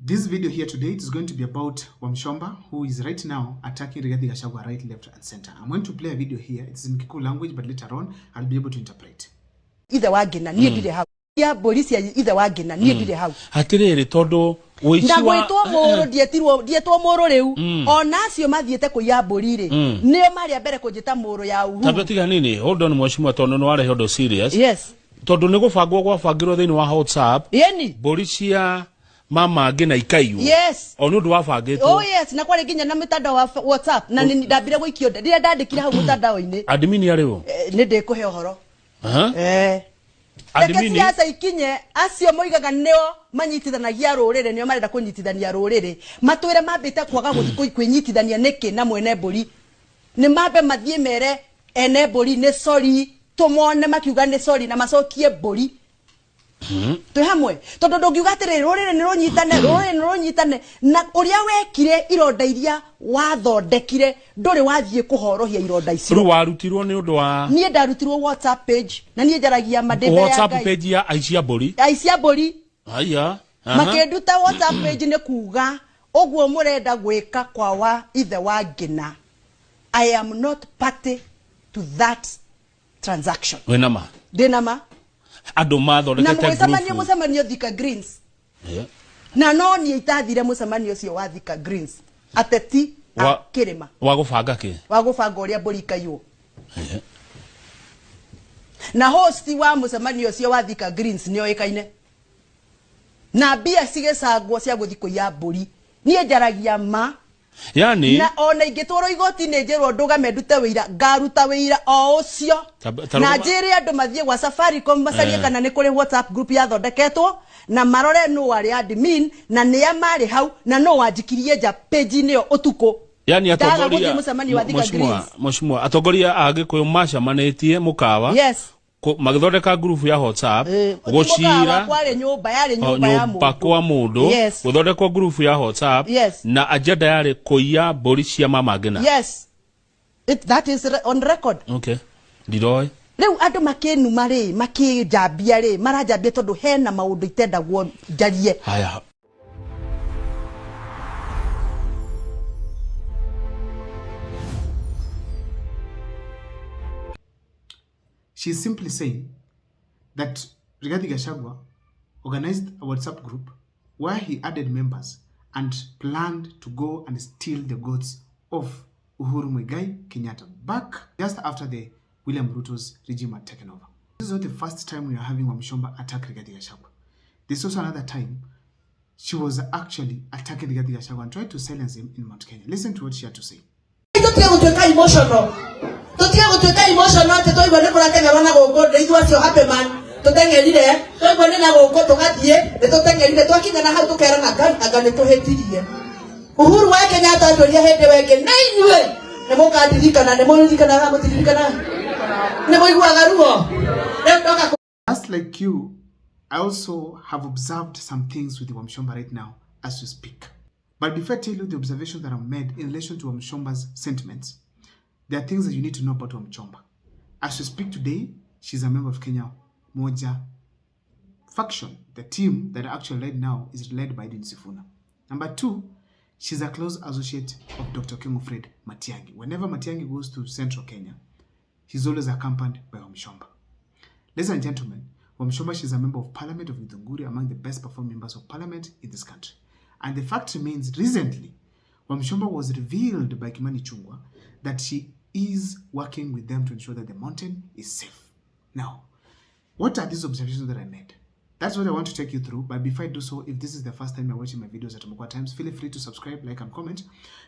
This video here today is going to be about Wamuchomba, who is right now attacking Rigathi Gachagua right, left, and center. I'm going to play a video here. It's in Kikuyu language, but later on I'll be able to interpret. Either wagena nie dire hau. Ya polisi ya either wagena nie dire hau. Hatiriri tondu uici wa ndagwitwo muru dietwo muru riu ona acio mathiete kuya mburi ri nio mari mbere kunjita muru ya Uhuru. Tabetiga nini? Hold on mweshimwa tondu no arehe ndo serious. Yes. Tondu ni gubangwo gwabangirwo thiini wa WhatsApp. Yeni. Mburi cia mama ngina ikaiyo. Yes. Onu ndu wabangitwo. Oh yes, na kwari nginya na mitandao wa WhatsApp na ni ndambire gwikio ndire ndandikira hau mitandao-ini. Admin ariwo. Ni ndikuhe uhoro. Admin siasa ikinye acio moigaga neo manyitithanagia rurire neo marenda kunyitithania rurire matwire mambite kwaga guthi kwinyitithania niki na mwene mburi ni mambe mathie mere ene mburi ni sorry tumone makiuga ni sorry na macokie mburi tu hamwe tondu ndungiuga atiri rurire ni runyitane na uria wekire ironda iria wathondekire nduri wathie kuhorohia ironda icio ru warutirwo ni undu wa nie ndarutirwo WhatsApp page na nie njaragia madebe ya WhatsApp page ya aicia mburi aya makenduta WhatsApp page ni kuga ogwo murenda gwika kwa wa ithe wa ngina. I am not party to that transaction. Wenama Denama ado mathondekete group na mucemanio Thika Greens na no ni itathire mucemanio cio wa Thika Greens ateti a kirima wa gubanga ki wa gubanga uria mburi kayo na host wa mucemanio cio wa Thika Greens ni oikaine na bia cigecangwo cia guthi kuya mburi nie njaragia ma yani na ona ingitwaro igoti ni njirwo ndugame ndute wira ngaruta wira o ucio na njiri andu mathie gwa Safaricom macarie kana ni kuri WhatsApp group ya thondeketwo na marore no ari admin na ni amari hau na no wanjikirie nja page ni utuko yani atongoria mheshimiwa atongoria agikuyu macamanitie mukawa yes magithondeka group ya WhatsApp gucira kwari nyumba ya mundu kwa mundu guthondekwa group ya WhatsApp na agenda yari kuiya mburi cia mama ngina that is on record. Okay ndiroi riu andu makinuma ri makijambia ri marajambia tondu hena maundu itendagwo njarie haya. She's simply saying that Rigathi Gachagua organized a WhatsApp group where he added members and planned to go and steal the goods of Uhuru Kenyatta back just after the William Ruto's regime had taken over. This is not the first time we are having Wamuchomba attack Rigathi Gachagua. This is also another time she was actually attacking Rigathi Gachagua and tried to silence him in Mount Kenya. Listen to what she had to say. Emotional te toigo ne kora Kenya bana gogo ndeithu acio happy man tutengerire toigo ne na gogo tugathie ne tutengerire twakinya na hau tukera na ngai anga ne tuhetirie Uhuru wa Kenyatta atũria hende wenge na inyue ne mukadirikana ne muririkana ga mutiririkana ne muiguaga ruo ne ndoka. Just like you, I also have observed some things with Wamuchomba right now as we speak. But before I tell you the observations that I've made in relation to Wamuchomba's sentiments, there are things that you need to know about Wamuchomba. As we speak today, she's a member of Kenya Moja faction. The team that actually right now is led by Edwin Sifuna. Number two, she's a close associate of Dr. King Fred Matiang'i. Whenever Matiang'i goes to central Kenya, he's always accompanied by Wamuchomba. Ladies and gentlemen, Wamuchomba, she's a member of parliament of Githunguri, among the best performing members of parliament in this country. And the fact remains, recently, Wamuchomba was revealed by Kimani Ichung'wah that she is working with them to ensure that the mountain is safe. Now, what are these observations that I made? That's what I want to take you through. But before I do so, if this is the first time you're watching my videos at Mukwa Times, feel free to subscribe, like, and comment,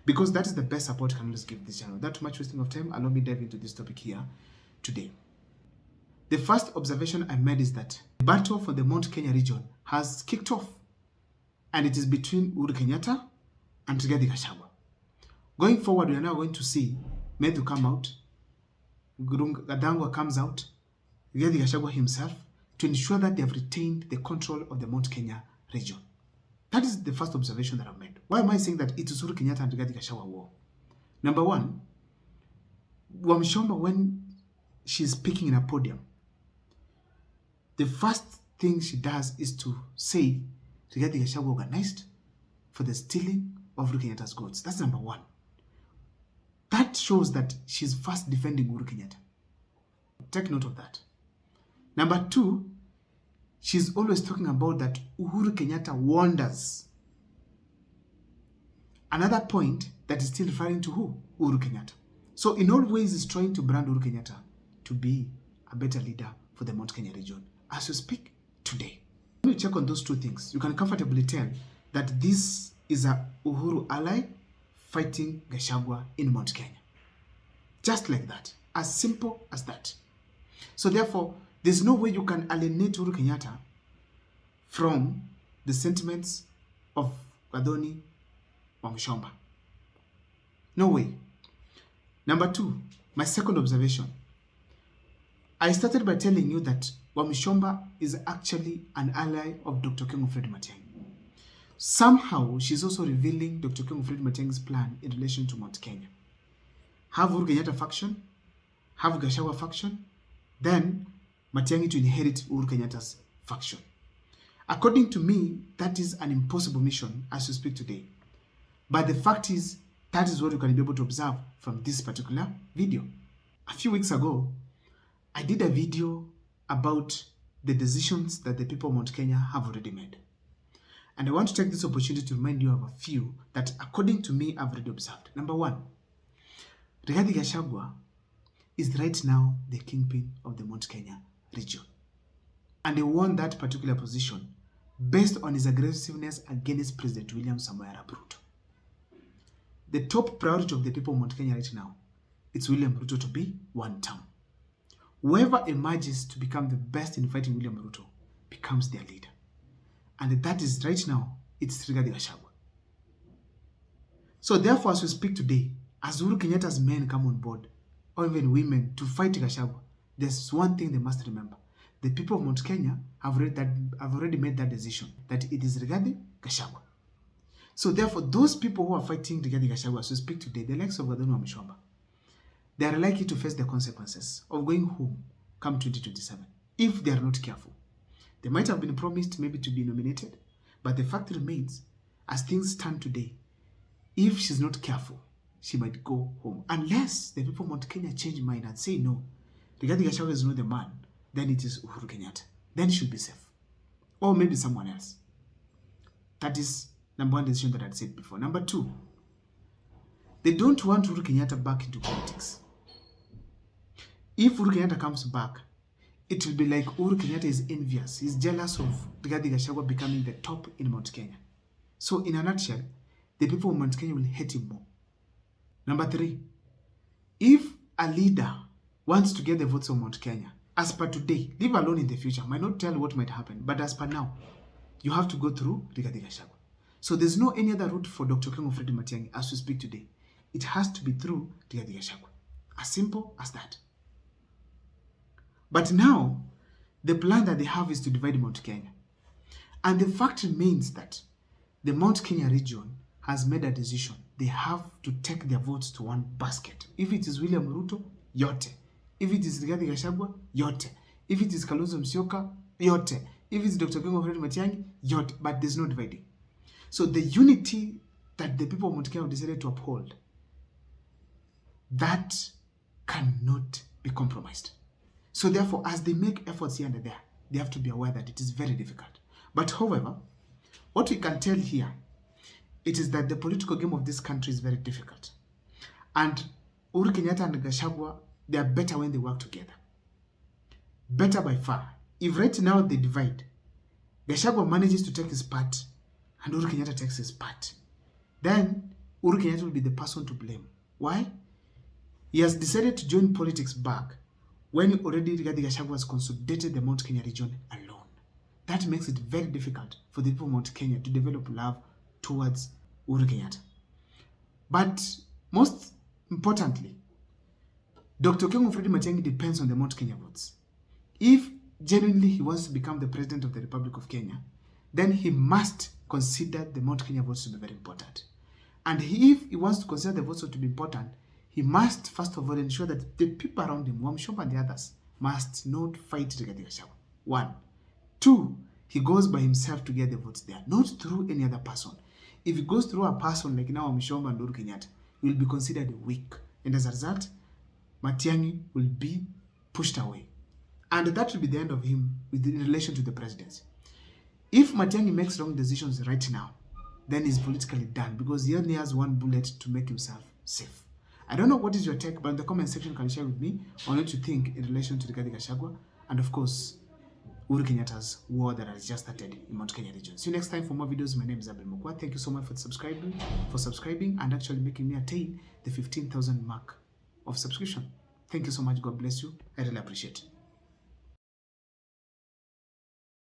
because that is the best support you can always give this channel. Without too much wasting of time, allow me to dive into this topic here today. The first observation I made is that the battle for the Mount Kenya region has kicked off, and it is between Uhuru Kenyatta and Rigathi Gachagua. Going forward, we are now going to see Methu come out, Gadangwa comes out, Rigathi Gachagua himself, to ensure that they have retained the control of the Mount Kenya region. That is the first observation that I've made. Why am I saying that it is Uhuru Kenyatta and Rigathi Gachagua war? Number one, Wamuchomba, when she's speaking in a podium, the first thing she does is to say Rigathi Gachagua organized for the stealing of Uhuru Kenyatta's goods. That's number one. That shows that she's first defending Uhuru Kenyatta. Take note of that. Number two, she's always talking about that Uhuru Kenyatta wanders. Another point that is still referring to who? Uhuru Kenyatta. So in all ways, is trying to brand Uhuru Kenyatta to be a better leader for the Mount Kenya region as you speak today. When you check on those two things, you can comfortably tell that this is a Uhuru ally fighting Gachagua in Mount Kenya. Just like that. As simple as that. So therefore, there's no way you can alienate Uhuru Kenyatta from the sentiments of Gadoni Wamuchomba. No way. Number two, my second observation. I started by telling you that Wamuchomba is actually an ally of Dr. King Fred Matiang'i. Somehow, she's also revealing Dr. King Fred Matiang'i's plan in relation to Mount Kenya. Have Uhuru Kenyatta faction, have Gachagua faction, then Matiang'i to inherit Uhuru Kenyatta's faction. According to me, that is an impossible mission as we speak today. But the fact is, that is what you can be able to observe from this particular video. A few weeks ago, I did a video about the decisions that the people of Mount Kenya have already made. And I want to take this opportunity to remind you of a few that, according to me, I've already observed. Number one, Rigathi Gachagua is right now the kingpin of the Mount Kenya region. And he won that particular position based on his aggressiveness against President William Samoei Arap Ruto. The top priority of the people of Mount Kenya right now, it's William Ruto to be one term. Whoever emerges to become the best in fighting William Ruto becomes their leader. And that is right now, it's Rigathi Gachagua. So therefore, as we speak today, as Uhuru Kenyatta's men come on board, or even women, to fight Gachagua, there's one thing they must remember. The people of Mount Kenya have already made that decision, that it is Rigathi Gachagua. So therefore, those people who are fighting Rigathi Gachagua as we speak today, the likes of Gadoni Wamuchomba, they are likely to face the consequences of going home come 2027 if they are not careful. They might have been promised maybe to be nominated, but the fact remains, as things stand today, if she's not careful, she might go home. Unless the people of Mount Kenya change mind and say, no, Rigathi Gachagua is not the man, then it is Uhuru Kenyatta. Then she should be safe. Or maybe someone else. That is number one decision that I'd said before. Number two, they don't want Uhuru Kenyatta back into politics. If Uhuru Kenyatta comes back, it will be like Uhuru Kenyatta is envious. He's jealous of Rigathi Gachagua becoming the top in Mount Kenya. So in a nutshell, the people of Mount Kenya will hate him more. Number three, if a leader wants to get the votes of Mount Kenya, as per today, leave alone in the future, might not tell what might happen, but as per now, you have to go through Rigathi Gachagua. So there's no any other route for Dr. King Fred Matiang'i as we speak today. It has to be through Rigathi Gachagua. As simple as that. But now, the plan that they have is to divide Mount Kenya. And the fact remains that the Mount Kenya region has made a decision. They have to take their votes to one basket. If it is William Ruto, yote. If it is Rigathi Gachagua, yote. If it is Kalonzo Musyoka, yote. If it's Dr. King Fred Matiang'i, yote. But there's no dividing. So the unity that the people of Mount Kenya have decided to uphold, that cannot be compromised. So therefore, as they make efforts here and there, they have to be aware that it is very difficult. But however, what we can tell here, it is that the political game of this country is very difficult. And Uhuru Kenyatta and Gachagua, they are better when they work together. Better by far. If right now they divide, Gachagua manages to take his part and Uhuru Kenyatta takes his part, then Uhuru Kenyatta will be the person to blame. Why? He has decided to join politics back when already Rigathi Gachagua has consolidated the Mount Kenya region alone. That makes it very difficult for the people of Mount Kenya to develop love towards Uhuru Kenyatta. But most importantly, Dr. King Fred Matiang'i depends on the Mount Kenya votes. If genuinely he wants to become the president of the Republic of Kenya, then he must consider the Mount Kenya votes to be very important. And if he wants to consider the votes to be important, he must first of all ensure that the people around him, Wamuchomba and the others, must not fight Rigathi Gachagua. 1. 2, he goes by himself to get the votes there, not through any other person. if it goes through a person like now Wamuchomba and Uhuru Kenyatta, you will be considered weak. And as a result, Matiang'i will be pushed away. And that will be the end of him in relation to the presidency. If Matiang'i makes wrong decisions right now, then he's politically done because he only has one bullet to make himself safe. I don't know what is your take, but in the comment section you can share with me on what you think in relation to the Gachagua and of course Uhuru Kenyatta's war that has just started in Mount Kenya region. See you next time for more videos. My name is Abel Mukwa. Thank you so much for subscribing and actually making me attain the 15,000 mark of subscription. Thank you so much. God bless you. I really appreciate it.